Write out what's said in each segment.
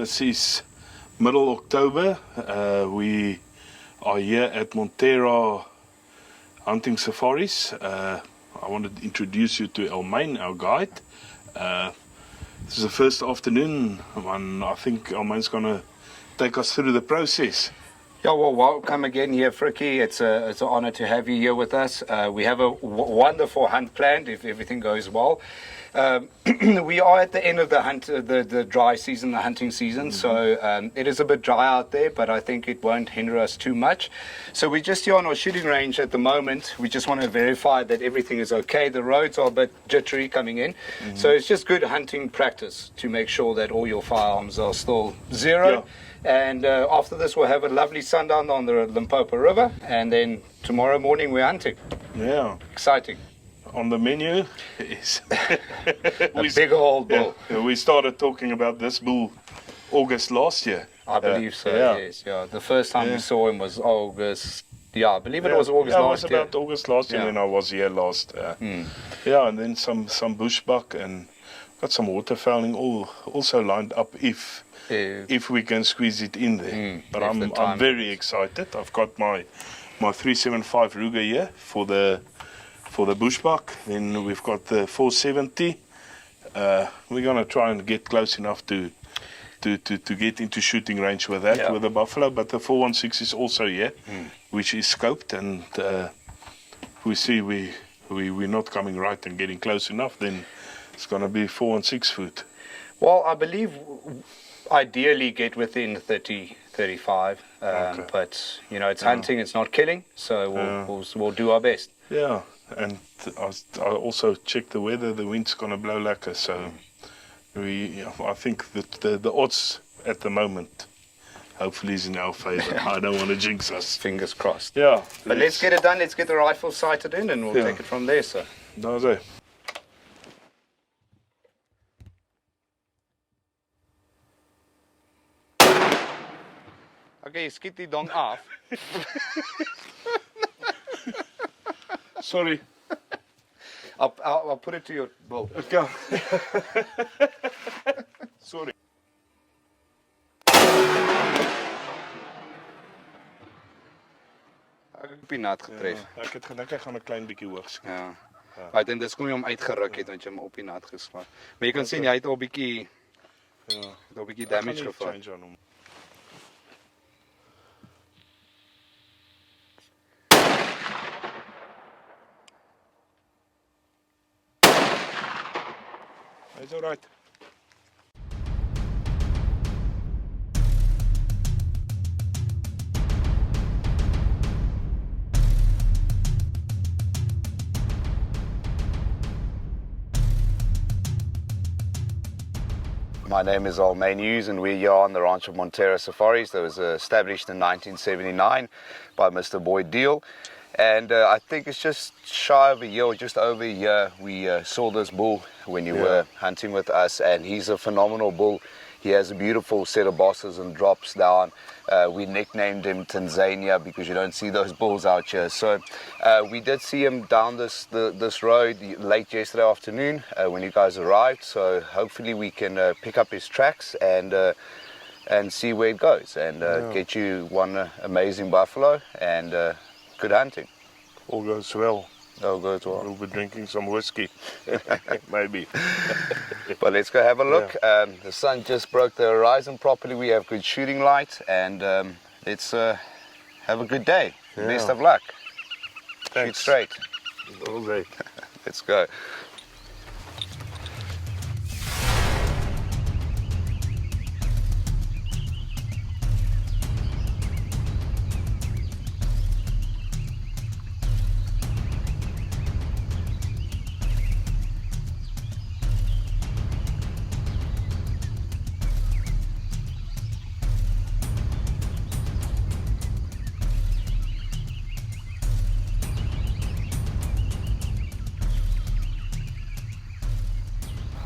This is middle October. We are here at Montera Hunting Safaris. I wanted to introduce you to Almain, our guide. This is the first afternoon, and I think Almain's going to take us through the process. Yeah, well, welcome again here, Frikkie. It's an honor to have you here with us. We have a wonderful hunt planned if everything goes well. We are at the end of the hunt, the dry season, the hunting season. So it is a bit dry out there, but I think it won't hinder us too much. So we're just here on our shooting range at the moment. We just want to verify that everything is okay. The roads are a bit jittery coming in. So it's just good hunting practice to make sure that all your firearms are still zero. Yeah. And after this, we'll have a lovely sundown on the Limpopo River. And then tomorrow morning, we're hunting. Yeah. Exciting. On the menu is a big old bull. Yeah, we started talking about this bull August last year. I believe so, yes. Yeah. The first time we saw him was August. Yeah, I believe it was August last year. It was about August last year when I was here last. Yeah, and then some bushbuck and got some waterfowling also lined up if we can squeeze it in there. But I'm very excited. I've got my 375 Ruger here for the bushbuck. Then we've got the 470. We're gonna try and get close enough to get into shooting range with that, with the buffalo. But the 416 is also here, which is scoped, and we see we're not coming right and getting close enough. Then it's gonna be 4 and 6 foot. Well, I believe ideally get within 30, 35. But you know, it's hunting, it's not killing, so we'll do our best. Yeah. And I also checked the weather. The wind's gonna blow lekker, so I think that the odds at the moment hopefully is in our favor. I don't want to jinx us. Fingers crossed. Yeah. But let's get it done. Let's get the rifle sighted in, and we'll take it from there. So. Daar's hy. Okay, skiet die dong af. Sorry. I'll put it to your bow. Okay. Sorry. Ek het die nat getref. Ek het gedink ek gaan 'n klein bietjie hoog skiet. Ja. Maar dan dis kom jy hom uitgeruk het want jy hom op die nat geslaag. Maar jy kan sien hy het al 'n bietjie damage gevat. It's all right. My name is Almain Hughes, and we're here on the ranch of Montera Safaris that was established in 1979 by Mr. Boyd Deal. And I think it's just shy of a year, or just over a year, we saw this bull when you were hunting with us, and he's a phenomenal bull. He has a beautiful set of bosses and drops down. We nicknamed him Tanzania because you don't see those bulls out here. So we did see him down this road late yesterday afternoon when you guys arrived. So hopefully we can pick up his tracks and see where it goes, and get you one amazing buffalo and good hunting. All goes well. All goes well. We'll be drinking some whiskey. Maybe. But let's go have a look. The sun just broke the horizon properly. We have good shooting light, and let's have a good day. Best of luck. Thanks. Shoot straight. All right. Let's go.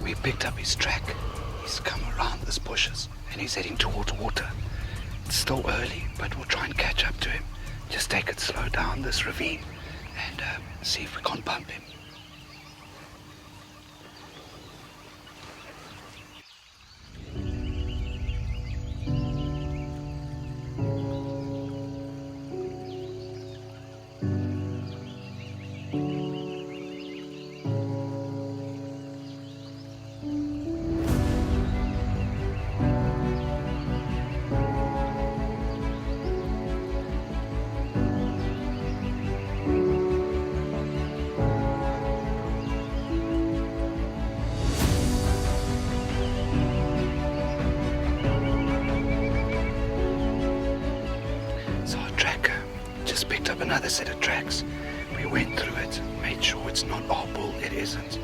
We picked up his track. He's come around these bushes and he's heading towards water. It's still early, but we'll try and catch up to him. Just take it slow down this ravine and see if we can't bump him. set of tracks. We went through it, made sure it's not our bull, it isn't.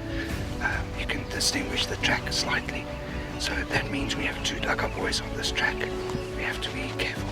You can distinguish the track slightly. So that means we have 2 ducker boys on this track. We have to be careful.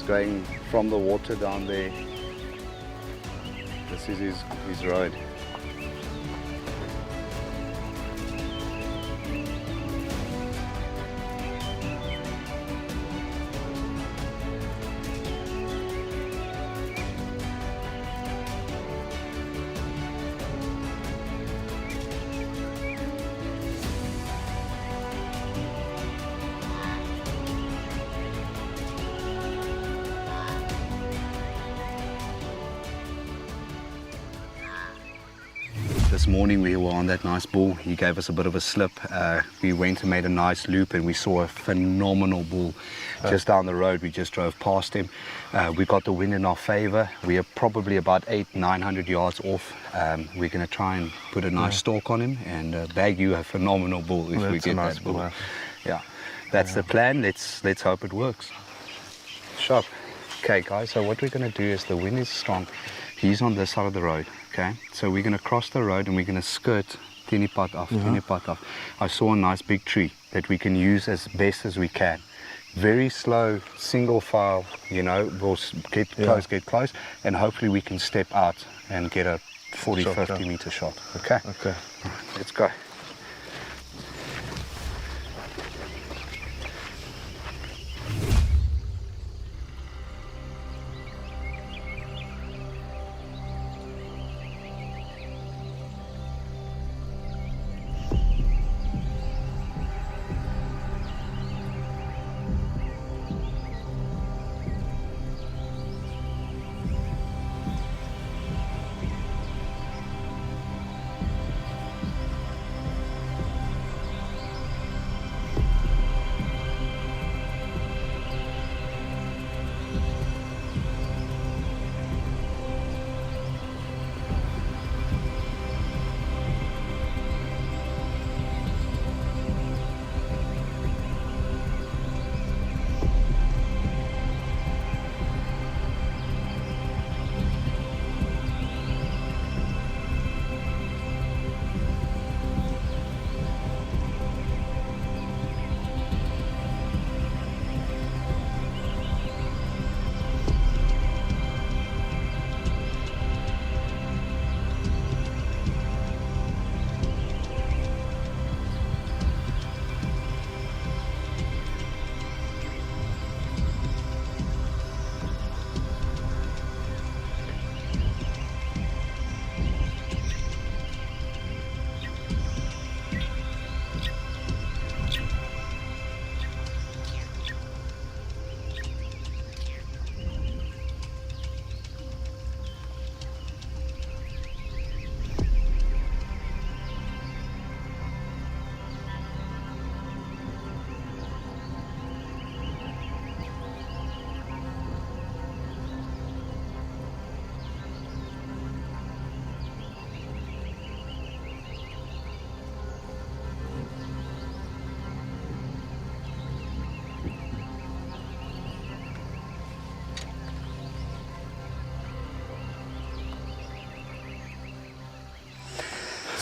Going from the water down there. This is his road. This morning we were on that nice bull. He gave us a bit of a slip. We went and made a nice loop and we saw a phenomenal bull just down the road. We just drove past him. We got the wind in our favor. We are probably about 800-900 yards off. We're going to try and put a nice stalk on him and bag you a phenomenal bull if we get nice that bull. bull. Yeah, that's the plan. Let's hope it works. Sharp. Okay guys, so what we're going to do is the wind is strong. He's on this side of the road. Okay, so we're going to cross the road and we're going to skirt Tinipad off. I saw a nice big tree that we can use as best as we can. Very slow, single file, you know, we'll get close, and hopefully we can step out and get a 40-50 meter shot. Okay? Okay. Let's go.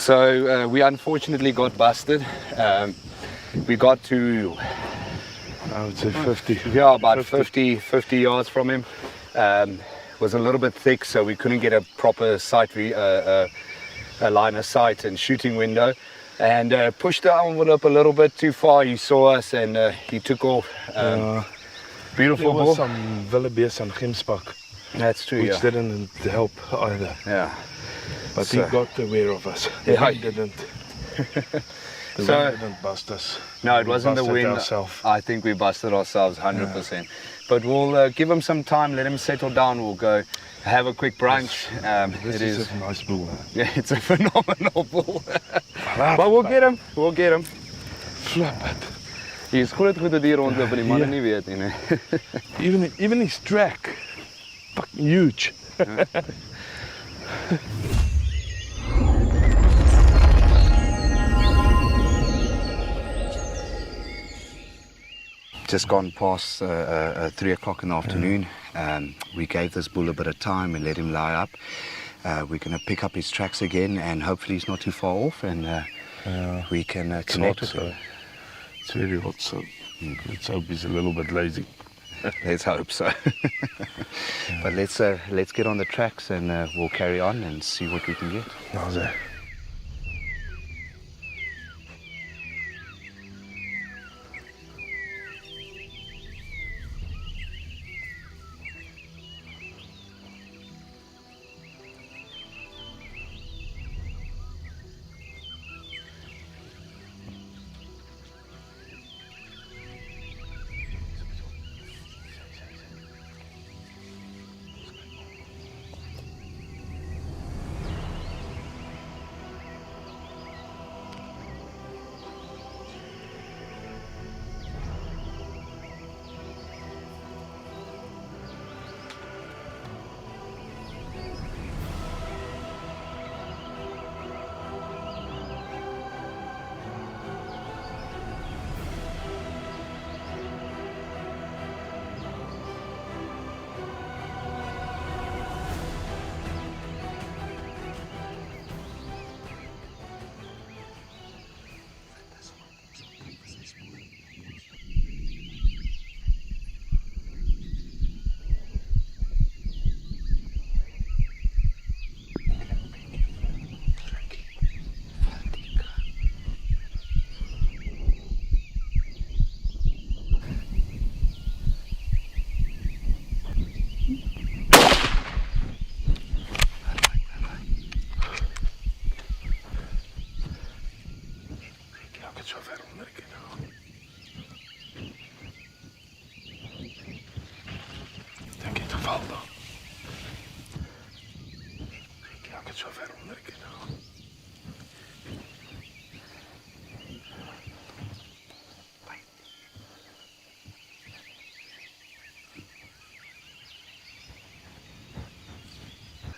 So we unfortunately got busted. We got to, I would say 50. yeah, about 50 yards from him. Was a little bit thick, so we couldn't get a proper sight, a line of sight and shooting window. And pushed the envelope a little bit too far. He saw us and he took off. Beautiful There ball. was some wildebeest and gemspak, That's true, which yeah. didn't help either. Yeah. But So- he got aware of us. The Yeah. wind didn't. The So- wind didn't bust us. No, it We wasn't the busted wind. ourselves. I think we busted ourselves 100%. But we'll give him some time, let him settle down. We'll go have a quick brunch. This It is is, a nice bull. yeah, it's a phenomenal bull. But we'll get him. We'll get him. Flap it. He's groot goede dier rondloop en die manne nie weet nie, nee. Even his track, fucking huge. Just gone past 3 o'clock in the afternoon. We gave this bull a bit of time and let him lie up. We're going to pick up his tracks again, and hopefully he's not too far off, and we can connect with him. It's very hot, so let's hope he's a little bit lazy. Let's hope so. But let's get on the tracks and we'll carry on and see what we can get. Nou, zeg.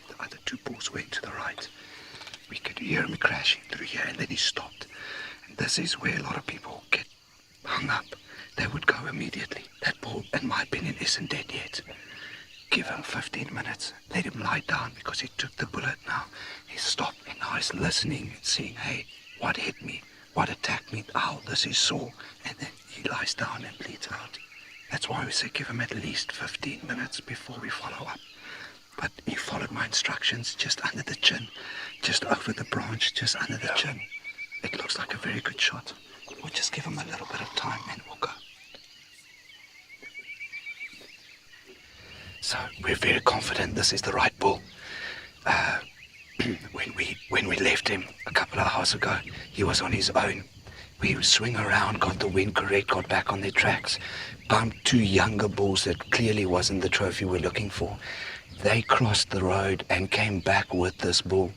The other two bulls went to the right. We could hear him crashing through here, and then he stopped. And this is where a lot of people get hung up. They would go immediately. That bull, in my opinion, isn't dead yet. Give him 15 minutes. Let him lie down, because he took the bullet now. He stopped, and now he's listening and seeing, hey, what hit me? What attacked me? Ow, this is sore. And then he lies down and bleeds out. That's why we say give him at least 15 minutes before we follow up. But he followed my instructions, just under the chin, just over the branch, just under the chin. It looks like a very good shot. We'll just give him a little bit of time and we'll go. So we're very confident this is the right bull. When we left him a couple of hours ago, he was on his own. We swing around, got the wind correct, got back on their tracks, bumped two younger bulls that clearly wasn't the trophy we're looking for. They crossed the road and came back with this bull.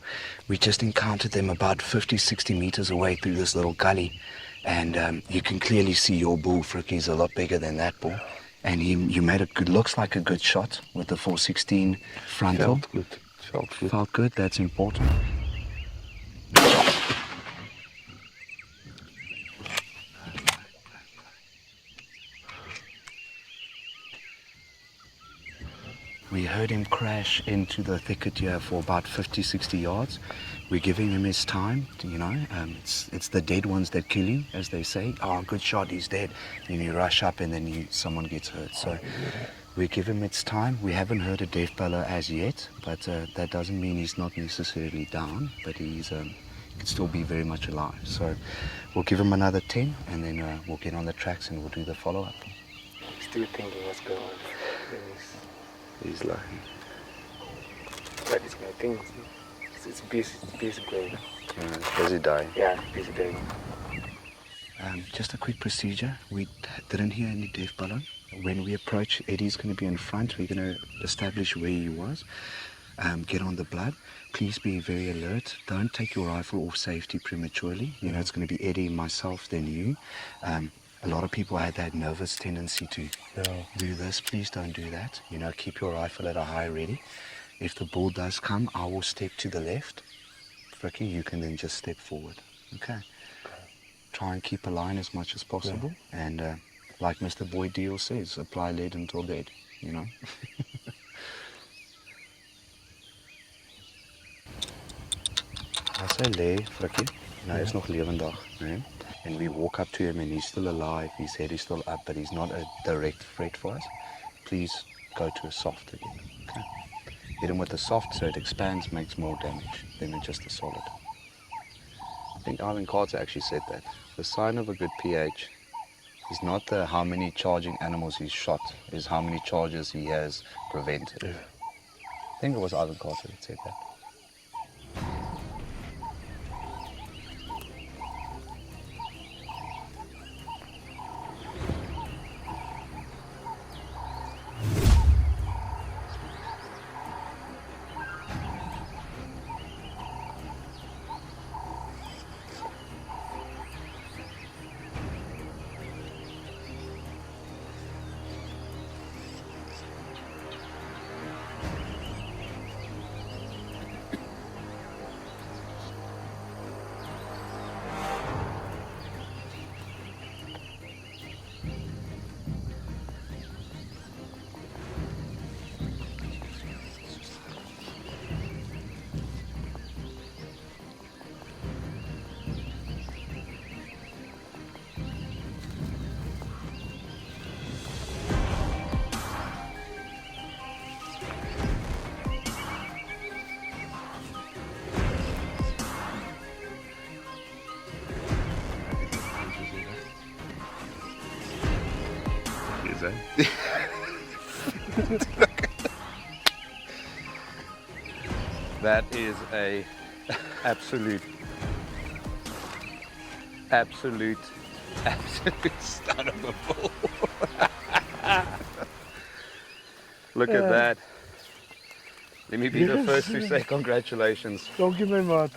We just encountered them about 50, 60 meters away through this little gully. And you can clearly see your bull, Frikkie, is a lot bigger than that bull. And you made a good, looks like a good shot with the 416 frontal. Felt good. Felt good. Felt good, that's important. We heard him crash into the thicket here for about 50-60 yards. We're giving him his time, it's the dead ones that kill him, as they say. Oh, good shot, he's dead. Then you rush up and then someone gets hurt. So we give him its time. We haven't heard a death bellow as yet, but that doesn't mean he's not necessarily down, but he can still be very much alive. So we'll give him another 10 and then we'll get on the tracks and we'll do the follow-up. Still thinking what's going on. He's lucky. But it's my thing. It's busy brain. Busy day. Yeah, busy day. Just a quick procedure. We didn't hear any death bellow. When we approach, Eddie's going to be in front. We're going to establish where he was. Get on the blood. Please be very alert. Don't take your rifle off safety prematurely. It's going to be Eddie, myself, then you. A lot of people had that nervous tendency to do this. Please don't do that. Keep your rifle at a high ready. If the bull does come, I will step to the left. Frikkie, you can then just step forward. Okay. Try and keep a line as much as possible. Yeah. And like Mr. Boy Deal says, apply lead until dead, I say lê, Frikkie. No, it's nog lewendig, né? And we walk up to him and he's still alive, his head is still up, but he's not a direct threat for us. Please go to a soft again. Okay. Hit him with a soft so it expands, makes more damage than just a solid. I think Ivan Carter actually said that. The sign of a good PH is not how many charging animals he's shot, is how many charges he has prevented. Yeah. I think it was Ivan Carter that said that. That is a absolute stun of a bull. Look at that. Let me be the first to say congratulations. Thank you, my maat.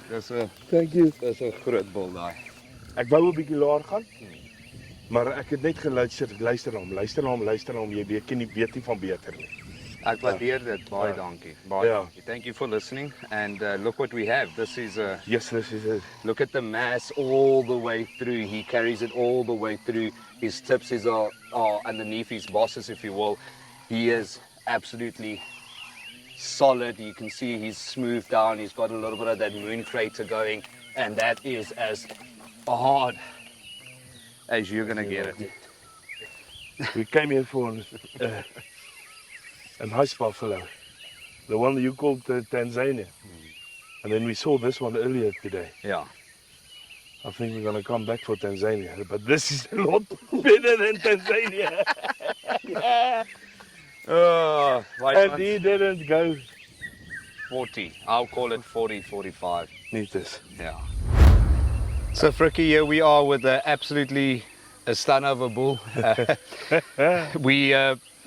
Thank you. Dis 'n groot bull daai. Ek wou 'n bietjie laer gaan. Maar ek het net geluister, luister hom, jy ken nie weet nie van beter nie. Ek waardeer dit baie dankie. Baie dankie. Thank you for listening and look what we have. This is yes, this is it. Look at the mass all the way through. He carries it all the way through. His tips are underneath his bosses, if you will. He is absolutely solid. You can see he's smoothed down. He's got a little bit of that moon crater going, and that is as hard as you're going to get it. We came here for an ice buffalo, the one that you called Tanzania. And then we saw this one earlier today. Yeah. I think we're going to come back for Tanzania, but this is a lot better than Tanzania. Oh, and he didn't go 40. I'll call it 40, 45. Meters. Yeah. So Frikkie, here we are with absolutely a stun of a bull. We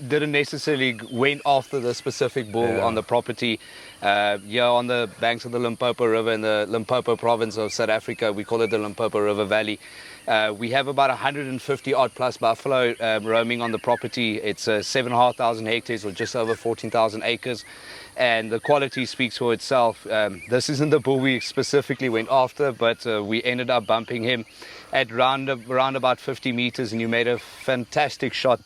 didn't necessarily went after the specific bull on the property. Here on the banks of the Limpopo River in the Limpopo province of South Africa, we call it the Limpopo River Valley. We have about 150 odd plus buffalo roaming on the property. It's 7,500 hectares or just over 14,000 acres. And the quality speaks for itself. This isn't the bull we specifically went after, but we ended up bumping him at around about 50 meters, and you made a fantastic shot.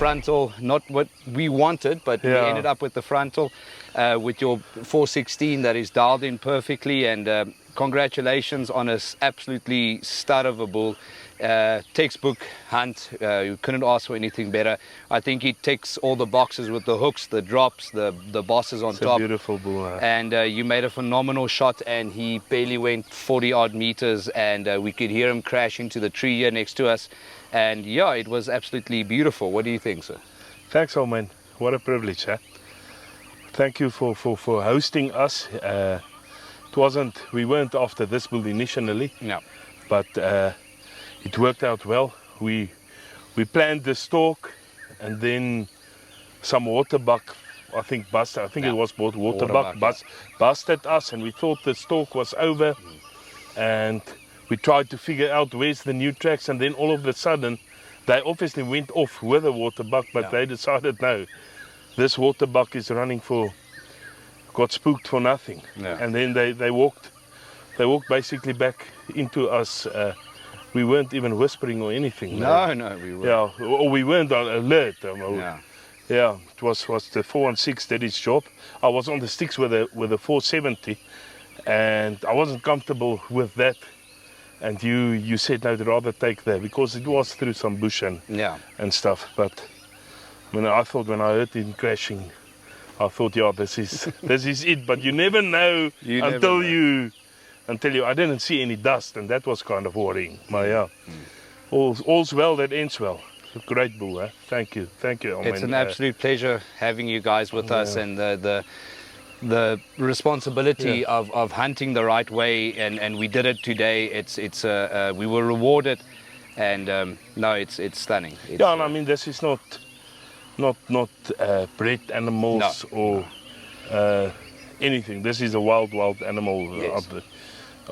frontal, not what we wanted, but we ended up with the frontal with your 416 that is dialed in perfectly. And congratulations on a absolutely stud of a bull. Textbook hunt. You couldn't ask for anything better. I think he ticks all the boxes with the hooks, the drops, the bosses on It's top. a beautiful bull. And you made a phenomenal shot, and he barely went 40 odd meters, and we could hear him crash into the tree here next to us. And yeah, it was absolutely beautiful. What do you think, sir? Thanks, old man. What a privilege, huh? Thank you for hosting us. We weren't after this bull initially. No. But it worked out well. We planned the stalk, and then some waterbuck, I think busted. I think it was waterbuck busted us, and we thought the stalk was over. And we tried to figure out where's the new tracks, and then all of a sudden, they obviously went off with a waterbuck, but they decided no, this waterbuck is got spooked for nothing. And then they walked basically back into us. We weren't even whispering or anything. No, we weren't. Yeah, or we weren't on alert. Yeah, it was the 416 did its job. I was on the sticks with a 470, and I wasn't comfortable with that. And you said no, I'd rather take that because it was through some bush and stuff. But I thought when I heard him crashing, I thought, yeah, this is it. But you never know until I didn't see any dust, and that was kind of worrying. But yeah, all's well that ends well. It's a great bull, huh? Thank you. It's an absolute pleasure having you guys with us, and the responsibility of hunting the right way, and we did it today. We were rewarded, and it's stunning. And I mean, this is not bred animals or anything. This is a wild animal. Yes.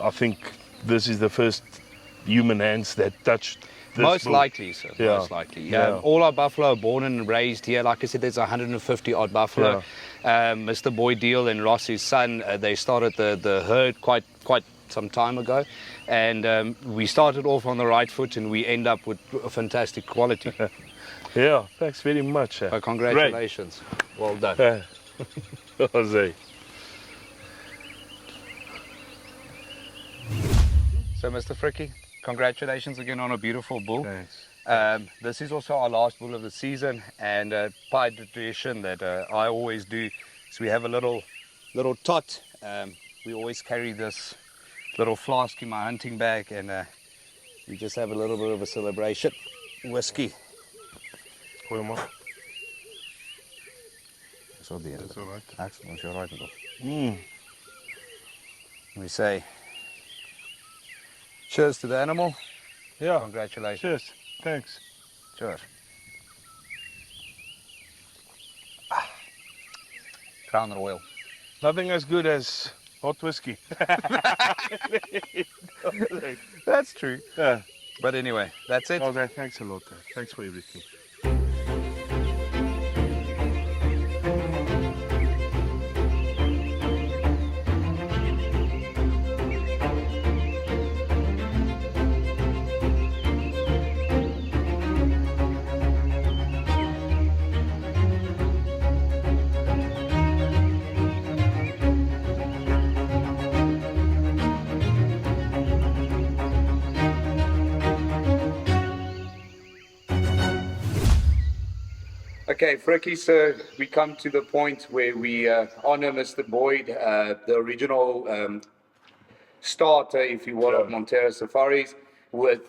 I think this is the first human hands that touched this most bull. likely, sir. Most likely. All our buffalo are born and raised here. Like I said, there's 150 odd buffalo. Mr. Boyd Deal and Ross, his son, they started the herd quite some time ago, and we started off on the right foot, and we end up with a fantastic quality. Yeah, thanks very much. Congratulations. Great. Well done. Jose. So, Mr. Frikkie, congratulations again on a beautiful bull. Thanks. This is also our last bull of the season, and by tradition that I always do, so we have a little tot. We always carry this little flask in my hunting bag, and we just have a little bit of a celebration. Whiskey. Gooi hom op. That's all right. Excellent, you're right. We say cheers to the animal. Yeah. Congratulations. Cheers. Thanks. Cheers. Crown Royal. Nothing as good as hot whiskey. That's true. Yeah. But anyway, that's it. Okay, thanks a lot. Thanks for everything. Okay, Frikkie, so we come to the point where we honor Mr. Boyd, the original starter, if you will, of Montero Safaris, with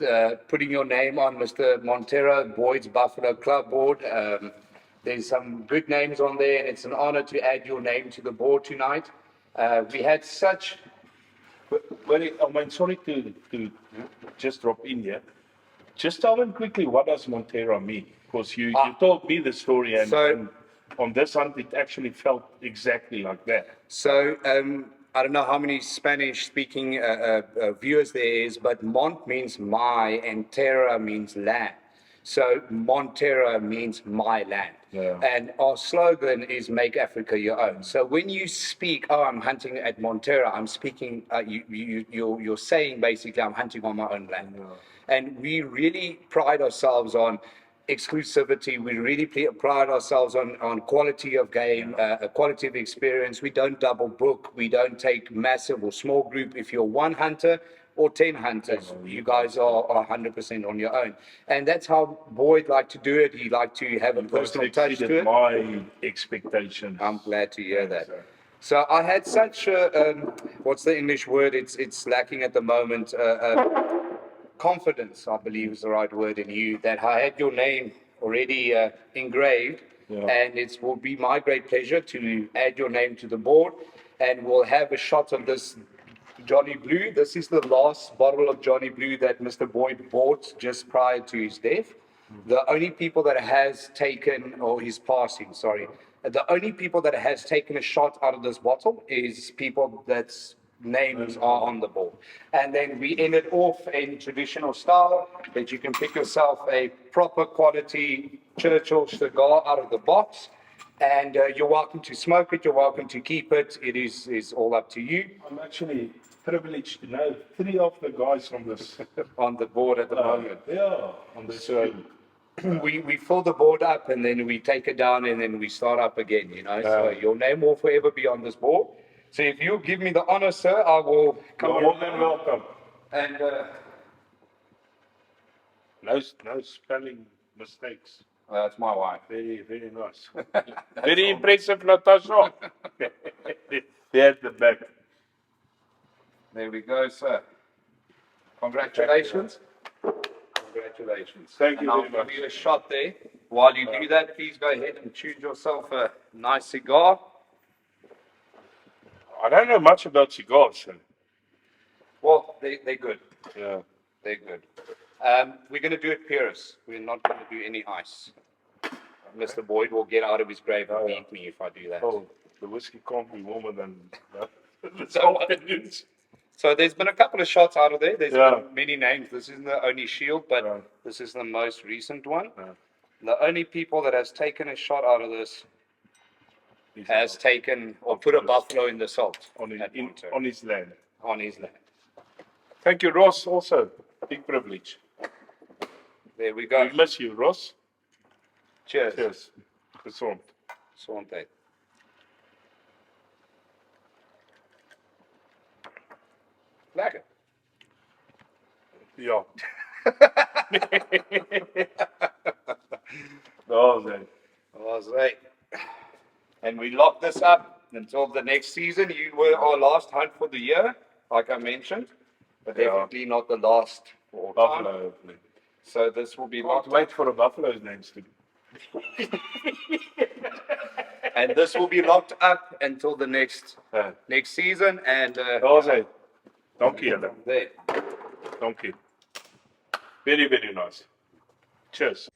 putting your name on Mr. Montero Boyd's Buffalo Club board. There's some good names on there, and it's an honor to add your name to the board tonight. We had such... Sorry to just drop in here. Just tell them quickly, what does Montero mean? Because you told me the story, and on this hunt, it actually felt exactly like that. So, I don't know how many Spanish-speaking viewers there is, but Mont means my, and Terra means land. So, Montero means my land. Yeah. And our slogan is make Africa your own. So when you speak, I'm hunting at Montero, I'm speaking, you're saying basically I'm hunting on my own land. Yeah. And we really pride ourselves on exclusivity. We really pride ourselves on quality of game, quality of experience. We don't double book. We don't take massive or small group. If you're one hunter or 10 hunters, you guys are 100% on your own. And that's how Boyd liked to do it. He liked to have a personal touch to it. My expectations. I'm glad to hear that. So I had such what's the English word? It's lacking at the moment. Confidence, I believe is the right word in you, that I had your name already engraved, and it will be my great pleasure to add your name to the board, and we'll have a shot of this Johnny Blue. This is the last bottle of Johnny Blue that Mr. Boyd bought just prior to his death. The only people that has taken, or his passing, sorry, the only people that has taken a shot out of this bottle is people that's names are on the board. And then we end it off in traditional style that you can pick yourself a proper quality Churchill cigar out of the box. And you're welcome to smoke it, you're welcome to keep it. It is all up to you. I'm actually privileged to know 3 of the guys on this. On the board at the moment. Yeah, on this show. We fill the board up and then we take it down and then we start up again, you know. So your name will forever be on this board. So if you give me the honor, sir, I will come You're more than welcome. and No spelling mistakes. that's my wife. Very, very nice. Very impressive, Natasha. There at the back. There we go, sir. Congratulations. Congratulations. Thank you and very I'll much. give you a shot there. While you do that, please go ahead and choose yourself a nice cigar. I don't know much about cigars. So. Well, they're good. Yeah. They're good. We're going to do it Pyrrhus. We're not going to do any ice. Mr. Boyd will get out of his grave and beat me if I do that. Oh, the whiskey can't be warmer than So, so there's been a couple of shots out of there. There's been many names. This isn't the only shield, but this is the most recent one. The only people that has taken a shot out of this has taken or put a buffalo in the salt on his land. On his land. Thank you, Ross, also. Big privilege. There we go. We miss you, Ross. Cheers. Cheers. Gezond. Gesondheid. Lekker. Ja. Dat was right. And we lock this up until the next season. You were our last hunt for the year, like I mentioned, but definitely not the last for all time. Buffalo. So this will be locked. Wait for the buffalo's names to be. And this will be locked up until the next season. And Dat was Dankie julle. there. Dankie. Very, very nice. Cheers.